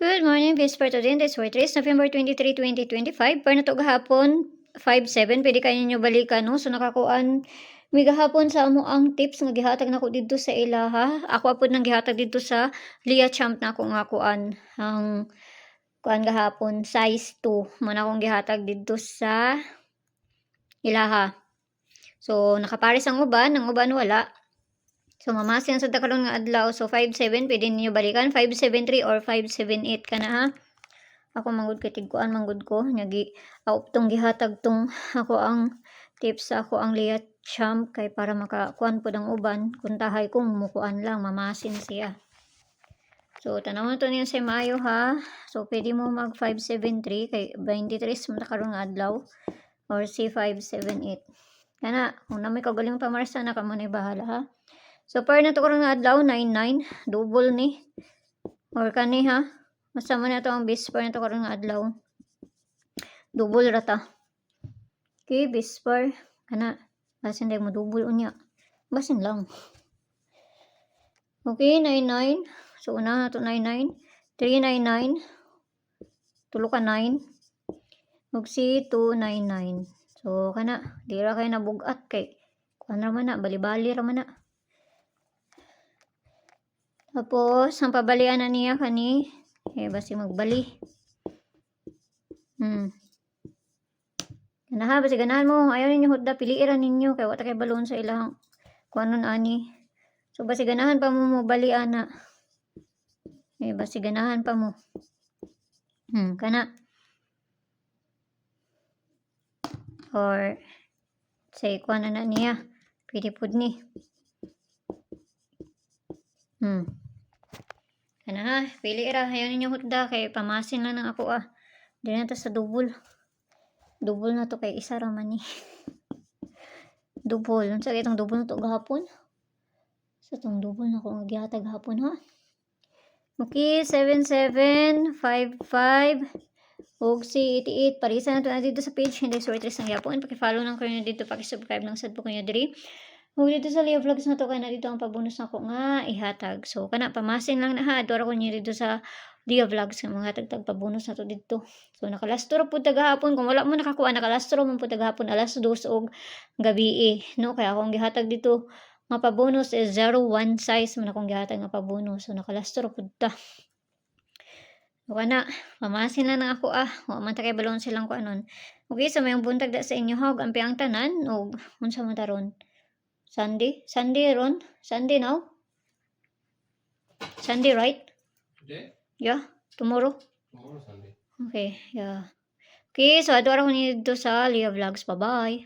Good morning, Peace for today. This for Trace, November 23, 2025. Para na to gahapon, 5-7. Pwede kayo ninyo balikan, no? So, nakakuan, may gahapon sa amo ang tips nga gihatag nako dito sa ilaha. Ako po nang gihatag dito sa Leah Champ na ako nga kuan. Ang kuan gahapon, size 2. Muna akong gihatag dito sa ilaha. So, nakapares ang uban wala. So, mamasin sa karon nga adlaw. So, 5-7, pwede ninyo balikan. 5-7-3 or 5-7-8 ka na ha. Ako manggod kay tigkuan manggod ko. Nyagi, tong gihatag tong ako ang tips sa ako ang Leah Champ kay para makakuan po ng uban. Kung tahay ko, mumukuan lang, mamasin siya. So, tanawon to niya sa Mayo ha. So, pwede mo mag 5-7-3 kay 23 mata karon nga adlaw. Or si 5-7-8. Kana, kung na may kagaling pamarsa na ka mo na bahala ha. So, par na to karon nga adlaw, 9-9. Double ni. Or kani ha. Masama na to ang base par na to karon nga adlaw. Double rata. Okay, base par. Kana. Basin dahil mo double unya. Basin lang. Okay, 9-9. So, una na to 9-9. 3-9-9. Tulo ka 9. Ug si 2-9-9. So, kana. Di ra kayo nabugat kay. Kuan raman na. Bali-bali raman na. Tapos, ang pabalian na niya kani, basi magbali. Ganaha, basi ganahan mo, ayaw ninyo hudda, piliiran ninyo, kaya wata kay balon sa ilang kuanon ani. So, basi ganahan pa mo bali ana. Basi ganahan pa mo. Kana. Or, say, kuanan na niya, pwede pud ni. Kana ha, pili ra, ayaw ninyo hudda, kay pamasin lang ng ako Di na to sa double. Double na to kay isa raman ni. Double. Unsa itong double na to gahapon? Sa itong double na ko gihatag hapon ha. Okay, 77, 55, ug si 88. Parisa na to na dito sa page. Hindi sorry tres ang yapon. Paki-follow lang kayo dito, paki-subscribe lang sad po kayo diri. Ug dito sa Leah Vlogs na to kay na dito ang pabonus nako nga ihatag. So kana pamasin lang na ha. Adora ko niyo dito sa Leah Vlogs nga mga tagtag pabonus na to dito. So nakalastro pud tagahapon kung wala mo nakakuha nakalastro mo pud tagahapon alas 2 og gabi no kaya akong gihatag dito nga pabonus is 01 size man akong gihatag nga pabonus. So nakalastro pud ta. So kana pamasin lang na ako wa man ta kay balon silang kuanon. Okay, so may buntag da sa inyo ha ug ampi ang tanan ug unsa man ta ron? Sunday ron? Sunday now? Sunday, right? Today? Yeah, tomorrow. Tomorrow Sunday. Okay, yeah. Okay, so adora ko nito sa Leah Vlogs. Bye-bye.